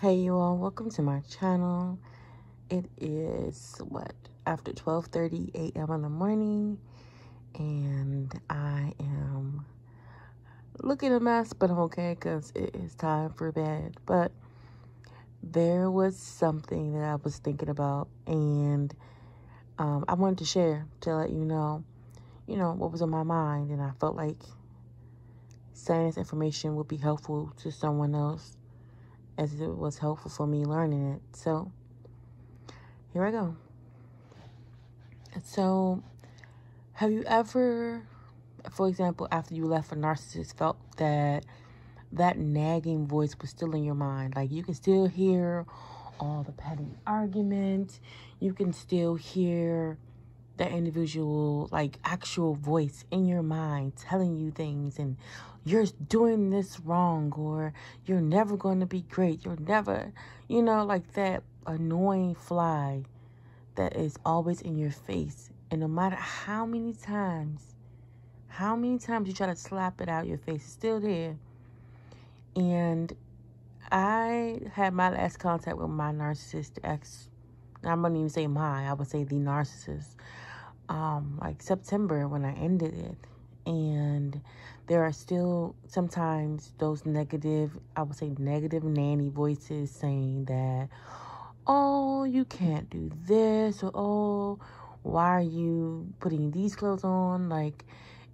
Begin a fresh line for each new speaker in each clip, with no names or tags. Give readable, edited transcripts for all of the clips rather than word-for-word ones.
Hey you all, welcome to my channel. It is after 12:30 a.m. in the morning, and I am looking a mess, but I'm okay because it is time for bed. But there was something that I was thinking about, and I wanted to share to let you know what was on my mind, and I felt like saying this information would be helpful to someone else as it was helpful for me learning it. So here I go. So, have you ever, for example, after you left a narcissist, felt that nagging voice was still in your mind? Like, you can still hear all the petty arguments. You can still hear that individual, like, actual voice in your mind telling you things, and you're doing this wrong, or you're never going to be great. You're never, like that annoying fly that is always in your face. And no matter how many times you try to slap it out your face, it's still there. And I had my last contact with my narcissist ex. I wouldn't even say I would say the narcissist. Like September when I ended it. And there are still sometimes those negative nanny voices saying that, oh, you can't do this, or oh, why are you putting these clothes on? Like,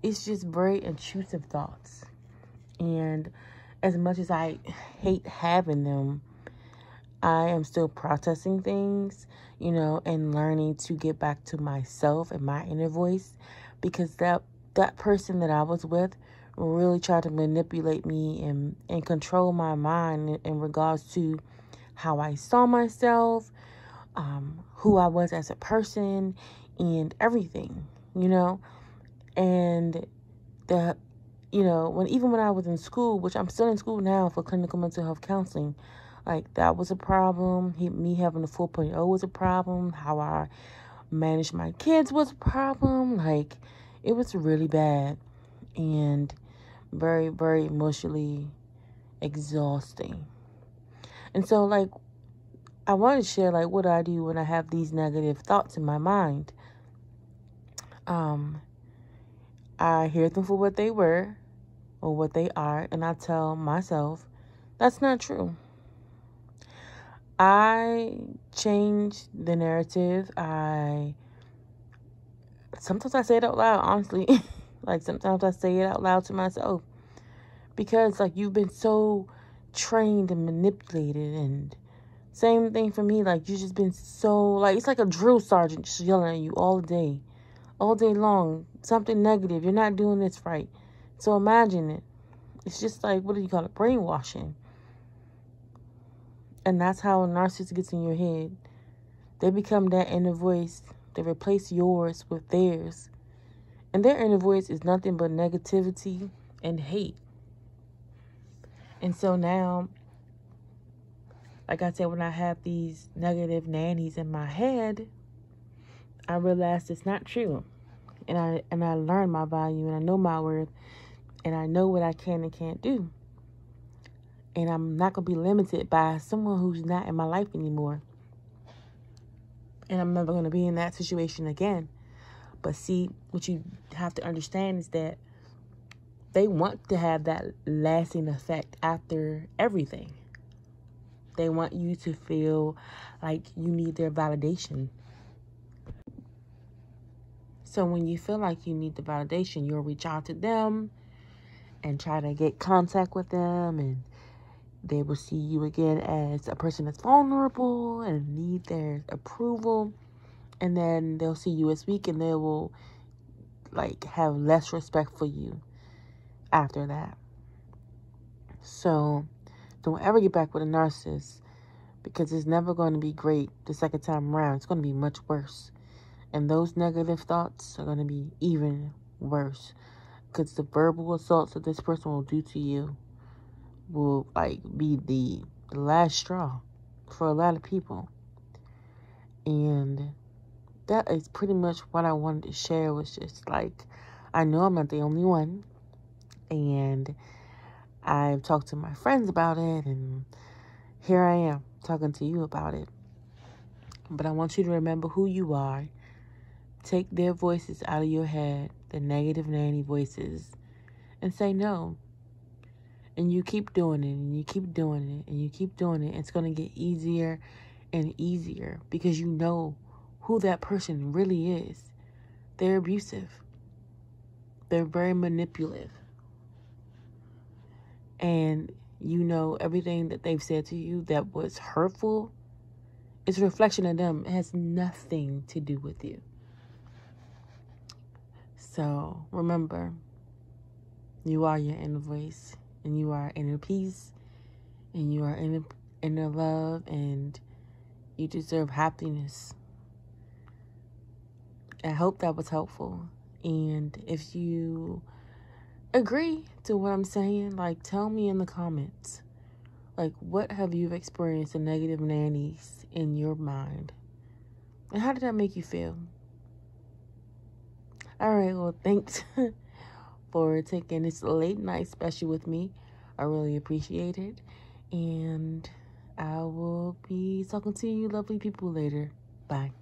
it's just very intrusive thoughts. And as much as I hate having them, I am still processing things, and learning to get back to myself and my inner voice, because that person that I was with really tried to manipulate me and control my mind in regards to how I saw myself, who I was as a person, and everything, and when I was in school, which I'm still in school now for clinical mental health counseling, like that was a problem. Me having a 4.0 was a problem. How I managed my kids was a problem. Like, it was really bad and very, very emotionally exhausting. And so, like, I want to share, like, what do I do when I have these negative thoughts in my mind. I hear them for what they were or what they are, and I tell myself, that's not true. I change the narrative. Sometimes I say it out loud, honestly. Like, sometimes I say it out loud to myself. Because, like, you've been so trained and manipulated, and same thing for me. Like, you've just been so, like, it's like a drill sergeant just yelling at you all day long. Something negative. You're not doing this right. So imagine it. It's just like, what do you call it? Brainwashing. And that's how a narcissist gets in your head. They become that inner voice. They replace yours with theirs. And their inner voice is nothing but negativity and hate. And so now, like I said, when I have these negative nannies in my head, I realize it's not true. And I learn my value, and I know my worth, and I know what I can and can't do. And I'm not going to be limited by someone who's not in my life anymore. And I'm never going to be in that situation again. But see, what you have to understand is that they want to have that lasting effect after everything. They want you to feel like you need their validation. So when you feel like you need the validation, you'll reach out to them and try to get contact with them, and they will see you again as a person that's vulnerable and need their approval. And then they'll see you as weak, and they will, like, have less respect for you after that. So don't ever get back with a narcissist, because it's never going to be great the second time around. It's going to be much worse. And those negative thoughts are going to be even worse, because the verbal assaults that this person will do to you will, like, be the last straw for a lot of people. And that is pretty much what I wanted to share. Was just like, I know I'm not the only one, and I've talked to my friends about it, and here I am talking to you about it. But I want you to remember who you are. Take their voices out of your head, the negative nanny voices, and say no. And you keep doing it, and you keep doing it, and you keep doing it. It's going to get easier and easier because you know who that person really is. They're abusive. They're very manipulative. And you know everything that they've said to you that was hurtful, it's a reflection of them. It has nothing to do with you. So remember, you are your inner voice, and you are inner peace, and you are inner love, and you deserve happiness. I hope that was helpful. And if you agree to what I'm saying, like, tell me in the comments. Like, what have you experienced in negative nannies in your mind? And how did that make you feel? All right, well, thanks for taking this late night special with me. I really appreciate it. And I will be talking to you lovely people later. Bye.